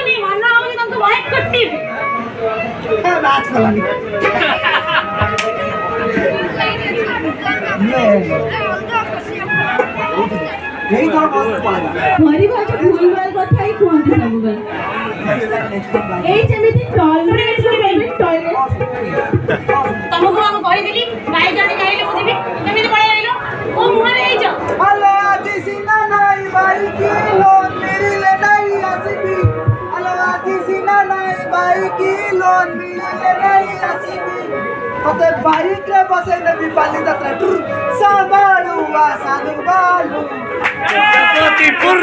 नहीं मना हो कि तुमको वाइट कुट्टी मैच कलानी यही तो बस पड़ेगा हरी भाई भूल भाई କଥା ହିଁ କୁହନ୍ତି ସବୁବେଳେ ଏଇ ଯେମିତି ଟଏଲେଟ୍ ତମକୁ ଆମେ କହିଥିଲି ଗାଈ ଜଣେ ଗାଇଲେ ମୁଁ ଯିବି କେମିତି ପଳେଇ ଆଇଲ ଓ ମୁହଁରେ ହେଇଛ ହ୍ୟାଲୋ ଆଜି ସିନା ନାଇଁ ବାଇ କିଲୋ ମିଳିଲେ ନାଇଁ ଆସିବି ହ୍ୟାଲୋ ଆଜି ସିନା ନାଇଁ ବାଇ କିଲୋ ମିଳିଲେ ନାଇଁ ଆସିବି ତତେ ବାଇକରେ ବସେଇ ଦେବି ବାଲିଯାତ୍ରା ସାବାଳୁ ସାଧୁ ବାଲୁ ପ୍ରଜାପତିପୁର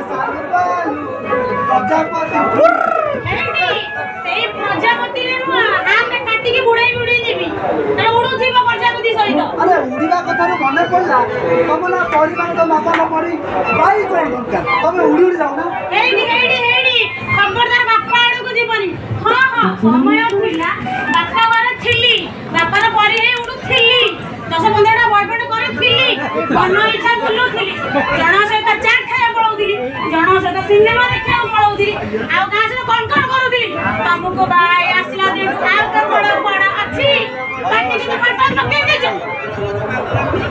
ସାଧୁ ବାଲୁ ପ୍ରଜାପତିପୁର ସେଇ ପ୍ରଜାପତିରେ ନୁହଁ ଆମେ କାଟିକି ବୁଡେଇ ବୁଡେଇ ଯିବି ତାହେଲେ ଉଡୁଥିବ ପ୍ରଜାପତି ସହିତ ଆରେ ଉଡିବା କଥାରୁ ମନେ ପଡିଲା ତମ ନା ପରିବାର ବାପା ନା ପରି ବାଇ କଣ ଦରକାର ତମେ ଉଡି ଉଡି ଯାଉନା ହେଇନି ଖବରଦାର ବାପା ଆଡକୁ ଯିବନି ହଁ ସମୟ ଥିଲା ବାପା ଘର ଥିଲି ବାପାର ପରି ହେଇ ଉଡୁଥିଲି 10-15ଟା ବୟଫ୍ରେଣ୍ଡ କରିଥିଲି ମନ ଇଚ୍ଛା ବୁଲୁଥିଲି ଜଣଙ୍କ ସହିତ ଚାଟ୍ ଖାଇବା ପଳାଉଥିଲି ଜଣଙ୍କ ସହିତ ସିନେମା ଦେଖିବାକୁ ପଳାଉଥିଲି ଆଉ କାହା ସହିତ କଣ କରୁଥିଲି ତମକୁ ବାଇ ଆସିଲା ଦିନଠୁ ଆଉ ତ ପଡ ଅଛି କାଟିକି ତ ଫାଟ ପକେଇ ଦେଇଛ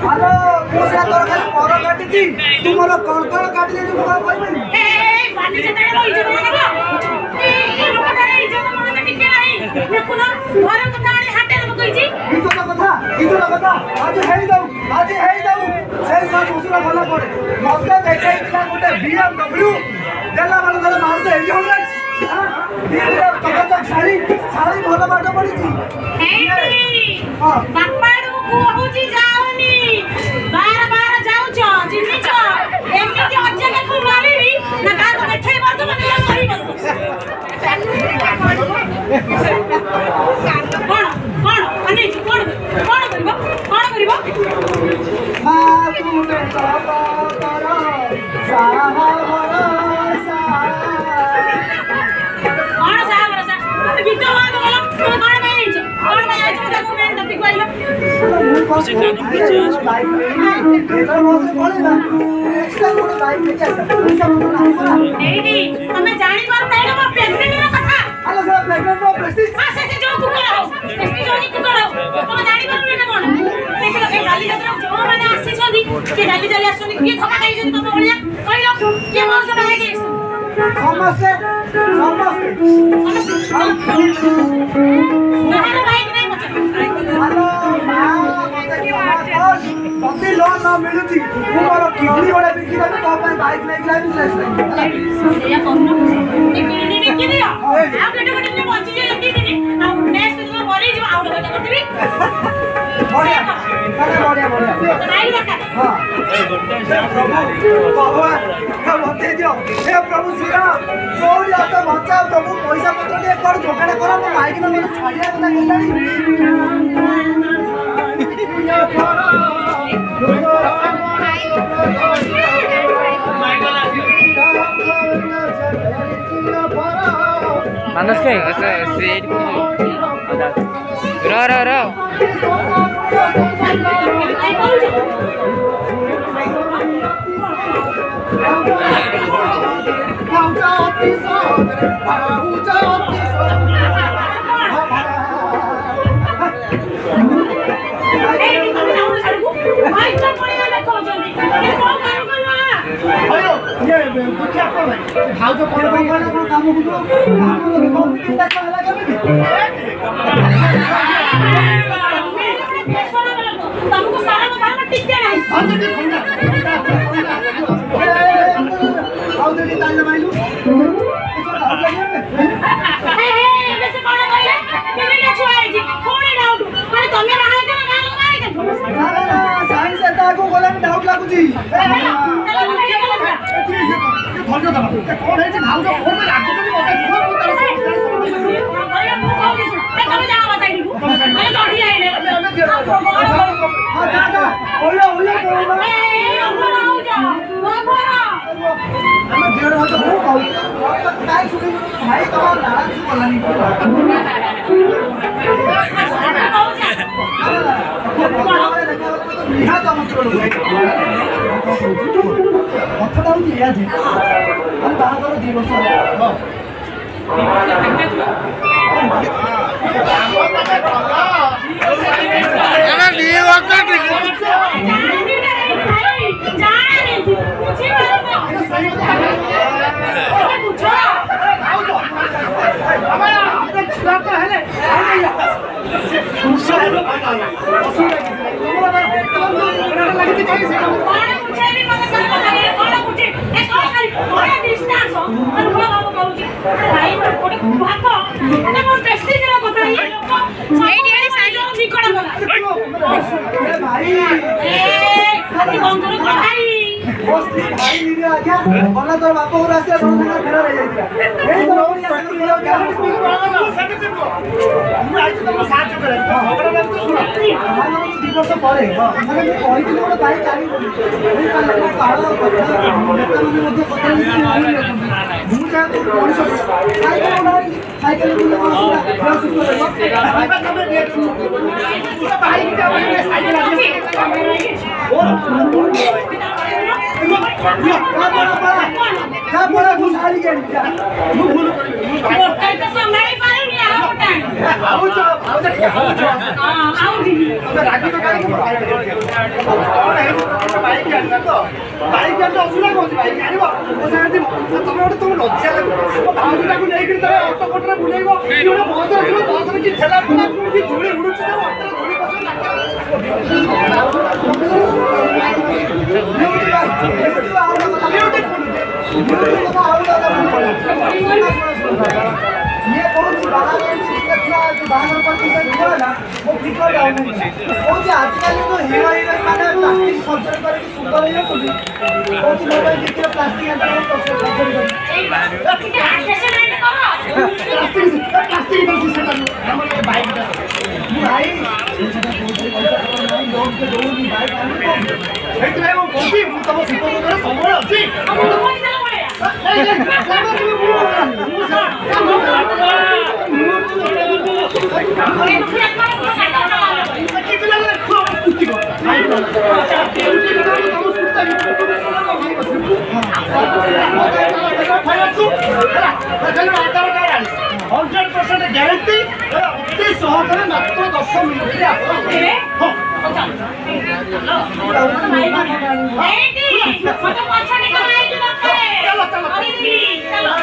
ହ୍ୟାଲୋ ମୁଁ ସେ ତୋର ଖାଲି ପର କାଟିଛି ତୁ ମୋର କଣ କାଟି ଦେଇଛୁ ମୁଁ କହିପାରିବି ବାଲି ଯେତେବେଳେ ମୋ ଇଜ୍ଜତ ମାନିବ ଏଇ ଲୋକଟାରେ ଇଜ୍ଜତ ମନ ଟିକେ ନାହିଁ ଦେଖୁନ ଘର କଥା ଆଣି ହାଟରେ ପକେଇଛି ଇଜ୍ଜତ କଥା ଆଜି ହେଇଯାଉ ସେଇ ସହ ଶ୍ୱଶୁର ଭଲ ପଡେ ମତେ ଦେଖେଇଥିଲା ଗୋଟେ BMW ଦେଲା ବେଳେ ଧରେ ମାରୁଛ ଏଇ ହଉନା ଶାଢୀ ଭଲ ବାଟ ପଡିଛି ବାପା ଆଡକୁ କହୁଛି ଯାଉନି ବାର ଯାଉଛ ଚିହ୍ନିଛ ଏମିତି ଅଚାନକ ମାରିବି ନା କାହାକୁ ଦେଖେଇ ପାରୁଛ ମାନେ କରିବ କଣ ଅନେଇଛୁ କଣ କରିବ କଣ ସାହା ଭରସା ଗୀତ କଣ ପାଇଁ ହେଇଛ ତାକୁ ମେନ୍ ଟପିକ କହିଲ ଏଇଠି ତମେ ଜାଣିପାରୁନ ଏଇଟା ମୋ ପ୍ରେଗନେଣ୍ଟର କଥା ଯୋଉ କୁକୁର ହଉ ତମେ ଜାଣିପାରୁନ ନା କଣ ଦେଖିଲ ଏ ବାଲିଯାତ୍ରା ଯୋଉମାନେ ଆସିଛନ୍ତି କିଏ ଚାଲି ଆସୁଛନ୍ତି କିଏ ଧକ୍କା ଖାଇଛନ୍ତି ତମ ଭଳିଆ କହିଲ କିଏ ମୋର ସହିତ ହେଇକି ସମସ୍ତେ ଯଦି ଲୋନ୍ ନ ମିଳୁଛି ମୁଁ ମୋର କିଡନୀ ଗୋଟେ ବିକିଦେବି ତୋ ପାଇଁ ବାଇକ୍ ନେଇକି प्रभु श्रीराम बचा प्रभु पैसा पत्र जोगाड़ कर बाइक छाड़िया Mandas kayo kasi seed ko. Raw. Doubt लगुच कथा बाहागर 2 वर्ष गला तोर बाप घर आसे फेरा रह जाइता एई तो ओनी आसे मिलो हम आइछ तुम साहाय्य करे झगड़ा में तो सुन हम 2 वर्ष परे माने मैं कहि दिले ओटा बाइक आनी एई काले पहाड़ नेता माने मध्ये कथा मु जा तो पुलिस साइकेल बुले पूरा सुस्त रहबो तमे डेट पूरा बाइक के साइकेल आनी क्या बोला घुसाली के क्या मु भूल कर मोटर तो संभाली पारे नहीं आओ तो हां आओ जी अब रागी तो काई और है बाइक के अंदर तो बाइक के अंदर असुरा कोन बाइक आनिबो ओ साथी तमे ओटे तुम लज्जा लागो भाउटा को लेकर तमे ऑटो कोटरा बुलेइबो इओटा बहुत असुरा बहुत की ठेला पड़ा की धूଳି उडुची तो ऑटो धूଳି पछ ये कौन सी बाहर बाहर पर ना वो फिकर डाउन वो जो आजकल तो हीरोइन माने प्लास्टिक सर्जरी करके सुपर हीरो को वो जो मोबाइल देखिए प्लास्टिक अंदर तो सर्जरी कर प्लास्टिक का सिस्टम हमारे बाइक का भाई लोग के दो भी बाइक आने तो मैं वो कॉपी तब सुपर कर संभल अछि हम तो कोई चला पड़े गारंटी अति सहजरे मात्र 10 मिनिट चलो